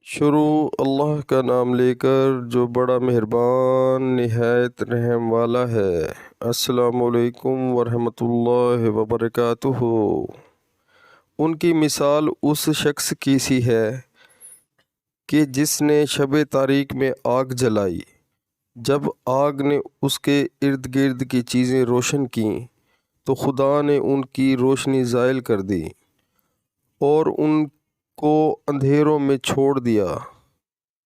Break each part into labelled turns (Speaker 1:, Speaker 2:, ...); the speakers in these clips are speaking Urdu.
Speaker 1: شروع اللہ کا نام لے کر جو بڑا مہربان نہایت رحم والا ہے۔ السلام علیکم ورحمۃ اللہ وبرکاتہ۔ ان کی مثال اس شخص کی سی ہے کہ جس نے شب تاریک میں آگ جلائی۔ جب آگ نے اس کے ارد گرد کی چیزیں روشن کیں تو خدا نے ان کی روشنی زائل کر دی اور ان کو اندھیروں میں چھوڑ دیا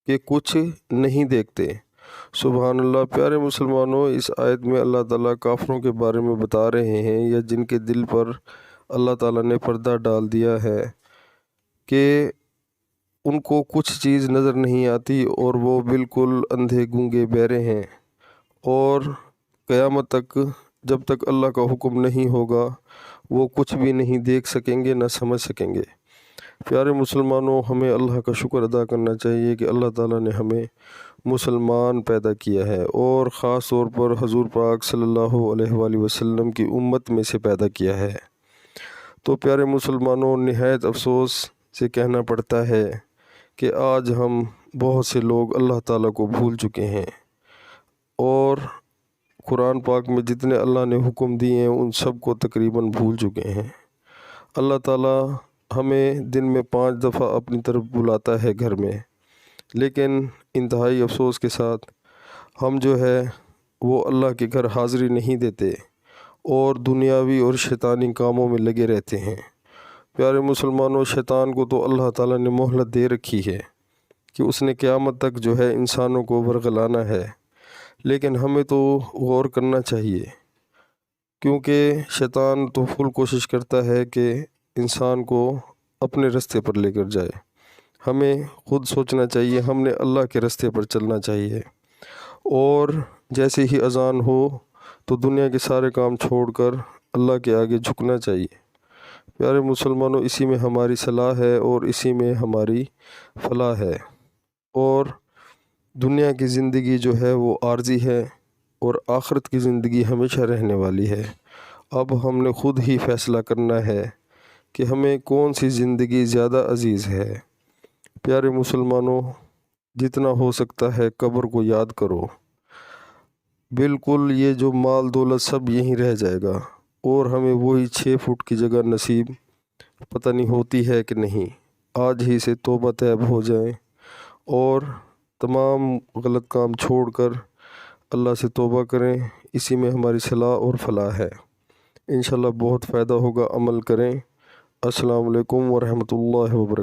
Speaker 1: کہ کچھ نہیں دیکھتے۔ سبحان اللہ۔ پیارے مسلمانوں، اس آیت میں اللہ تعالیٰ کافروں کے بارے میں بتا رہے ہیں، یا جن کے دل پر اللہ تعالیٰ نے پردہ ڈال دیا ہے کہ ان کو کچھ چیز نظر نہیں آتی اور وہ بالکل اندھے گونگے بہرے ہیں، اور قیامت تک جب تک اللہ کا حکم نہیں ہوگا وہ کچھ بھی نہیں دیکھ سکیں گے، نہ سمجھ سکیں گے۔ پیارے مسلمانوں، ہمیں اللہ کا شکر ادا کرنا چاہیے کہ اللہ تعالیٰ نے ہمیں مسلمان پیدا کیا ہے، اور خاص طور پر حضور پاک صلی اللہ علیہ وآلہ وسلم کی امت میں سے پیدا کیا ہے۔ تو پیارے مسلمانوں، نہایت افسوس سے کہنا پڑتا ہے کہ آج ہم بہت سے لوگ اللہ تعالیٰ کو بھول چکے ہیں، اور قرآن پاک میں جتنے اللہ نے حکم دیے ہیں ان سب کو تقریباً بھول چکے ہیں۔ اللہ تعالیٰ ہمیں دن میں 5 دفعہ اپنی طرف بلاتا ہے گھر میں، لیکن انتہائی افسوس کے ساتھ ہم جو ہے وہ اللہ کے گھر حاضری نہیں دیتے اور دنیاوی اور شیطانی کاموں میں لگے رہتے ہیں۔ پیارے مسلمانوں، شیطان کو تو اللہ تعالیٰ نے مہلت دے رکھی ہے کہ اس نے قیامت تک جو ہے انسانوں کو ورغلانا ہے، لیکن ہمیں تو غور کرنا چاہیے، کیونکہ شیطان تو فل کوشش کرتا ہے کہ انسان کو اپنے رستے پر لے کر جائے۔ ہمیں خود سوچنا چاہیے، ہم نے اللہ کے رستے پر چلنا چاہیے، اور جیسے ہی اذان ہو تو دنیا کے سارے کام چھوڑ کر اللہ کے آگے جھکنا چاہیے۔ پیارے مسلمانوں، اسی میں ہماری صلاح ہے اور اسی میں ہماری فلاح ہے، اور دنیا کی زندگی جو ہے وہ عارضی ہے اور آخرت کی زندگی ہمیشہ رہنے والی ہے۔ اب ہم نے خود ہی فیصلہ کرنا ہے کہ ہمیں کون سی زندگی زیادہ عزیز ہے۔ پیارے مسلمانوں، جتنا ہو سکتا ہے قبر کو یاد کرو۔ بالکل یہ جو مال دولت سب یہیں رہ جائے گا، اور ہمیں وہی 6 فٹ کی جگہ نصیب پتہ نہیں ہوتی ہے کہ نہیں۔ آج ہی سے توبہ طیب ہو جائیں اور تمام غلط کام چھوڑ کر اللہ سے توبہ کریں، اسی میں ہماری صلاح اور فلاح ہے۔ انشاءاللہ بہت فائدہ ہوگا، عمل کریں۔ السلام علیکم ورحمۃ اللہ وبرکاتہ۔